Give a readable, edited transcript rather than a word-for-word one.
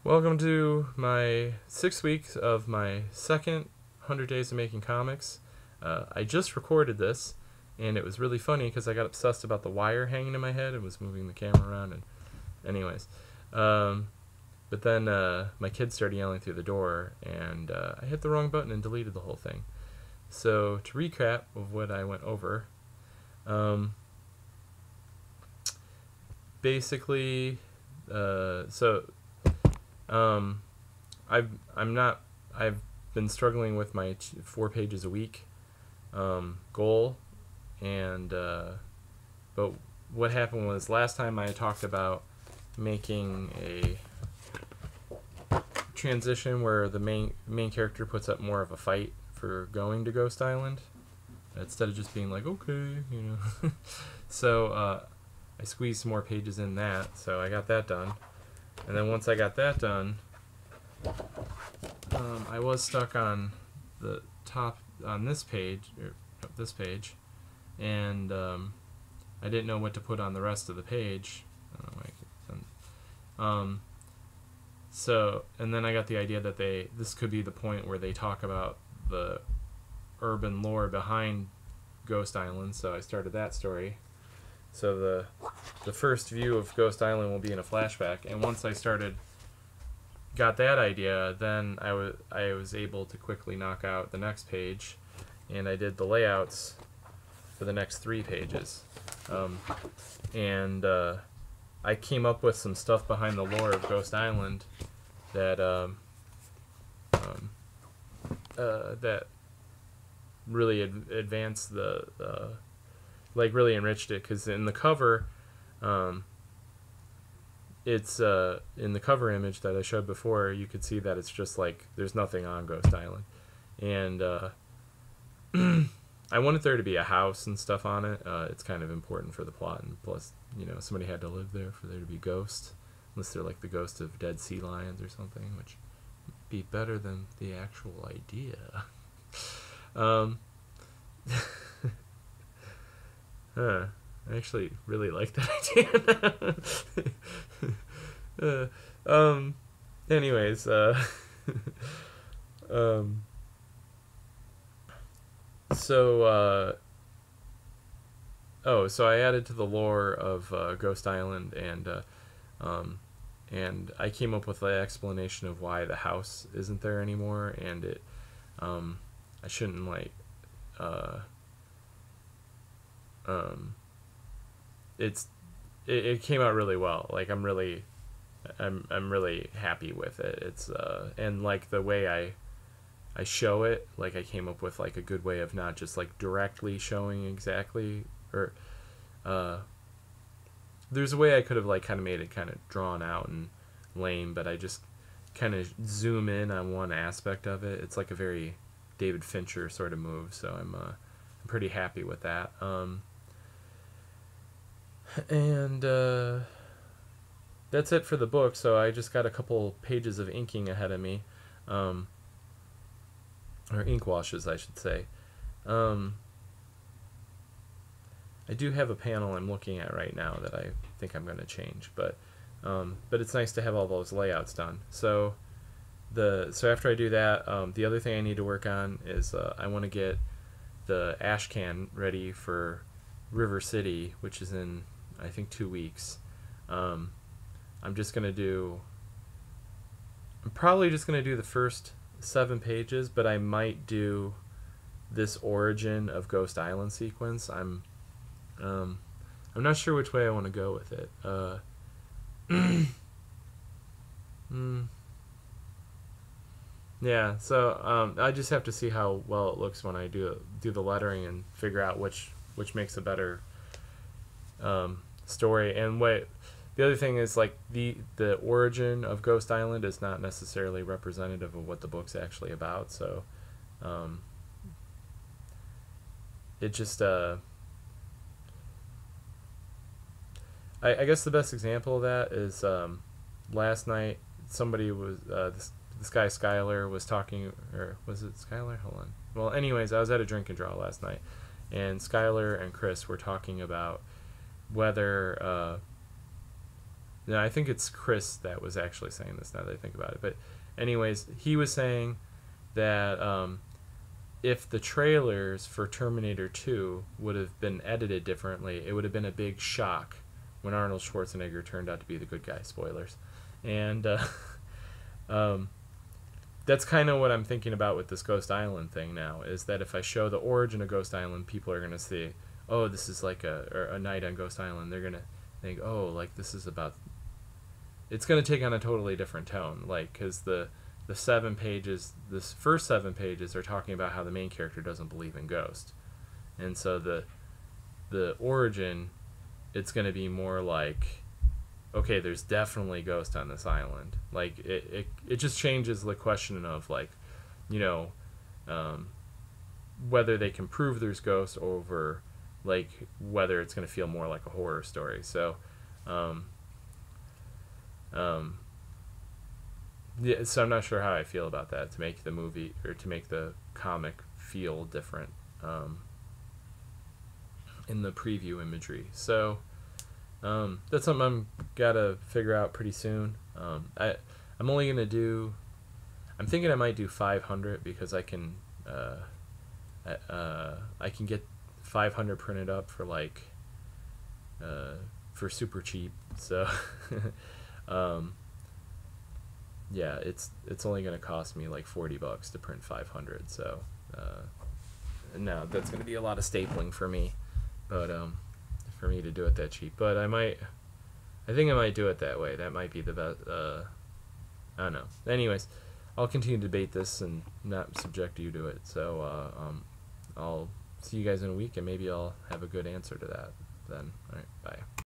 Welcome to my 6 weeks of my second 100 Days of Making Comics. I just recorded this, and it was really funny because I got obsessed about the wire hanging in my head and was moving the camera around. And anyways, but then my kids started yelling through the door, and I hit the wrong button and deleted the whole thing. So to recap of what I went over, basically, I've been struggling with my 4 pages a week goal, and but what happened was last time I talked about making a transition where the main character puts up more of a fight for going to Ghost Island instead of just being like, okay, you know. So I squeezed some more pages in that, so I got that done. And then once I got that done, I was stuck on the top on this page, and I didn't know what to put on the rest of the page. I don't know why I keep so, and then I got the idea that this could be the point where they talk about the urban lore behind Ghost Island, so I started that story. So the first view of Ghost Island will be in a flashback, and once I got that idea, then I was able to quickly knock out the next page, and I did the layouts for the next 3 pages. I came up with some stuff behind the lore of Ghost Island that that really advanced really enriched it, because in the cover, it's in the cover image that I showed before, you could see that it's just like there's nothing on Ghost Island, and I wanted there to be a house and stuff on it. It's kind of important for the plot, and plus, you know, somebody had to live there for there to be ghosts, unless they're like the ghost of dead sea lions or something, which would be better than the actual idea. I actually really like that idea. Anyways, so I added to the lore of Ghost Island, and I came up with the explanation of why the house isn't there anymore, and I shouldn't it came out really well. Like I'm really happy with it. It's and like the way I show it, like I came up with like a good way of not just like directly showing exactly, or there's a way I could have like kind of made it kind of drawn out and lame, but I just kind of zoom in on one aspect of it. It's like a very David Fincher sort of move, so I'm pretty happy with that. And that's it for the book. So I just got a couple pages of inking ahead of me, or ink washes, I should say. I do have a panel I'm looking at right now that I think I'm going to change, but it's nice to have all those layouts done. So after I do that, the other thing I need to work on is I want to get the ash can ready for River City, which is in, I think, 2 weeks. I'm probably just gonna do the first 7 pages, but I might do this origin of Ghost Island sequence. I'm not sure which way I want to go with it. Yeah, so I just have to see how well it looks when I do the lettering and figure out which makes a better story. And the other thing is, like, the origin of Ghost Island is not necessarily representative of what the book's actually about. So it just I guess the best example of that is last night somebody was this guy Skylar was talking, or was it Skylar? Hold on. Well, anyways, I was at a drink and draw last night, and Skylar and Chris were talking about whether no, I think it's Chris that was actually saying this now that I think about it. But anyways, he was saying that if the trailers for Terminator 2 would have been edited differently, it would have been a big shock when Arnold Schwarzenegger turned out to be the good guy. Spoilers. And that's kind of what I'm thinking about with this Ghost Island thing now, is that if I show the origin of Ghost Island, people are going to see, oh, this is like a night on Ghost Island. They're going to think, oh, like this is about... It's going to take on a totally different tone, like, because the 7 pages, this first 7 pages are talking about how the main character doesn't believe in ghosts. And so the origin, it's going to be more like, okay, there's definitely ghosts on this island. Like, it just changes the question of, like, you know, whether they can prove there's ghosts over, like, whether it's going to feel more like a horror story. So, yeah, so I'm not sure how I feel about that, to make the movie, or to make the comic feel different in the preview imagery. So that's something I'm gotta figure out pretty soon. I'm only gonna do... I'm thinking I might do 500 because I can get 500 printed up for like for super cheap. So yeah, it's only gonna cost me like $40 to print 500. So now that's gonna be a lot of stapling for me, but for me to do it that cheap. But I think I might do it that way. That might be the best. I don't know. Anyways, I'll continue to debate this and not subject you to it. So I'll see you guys in a week, and maybe I'll have a good answer to that then. All right, bye.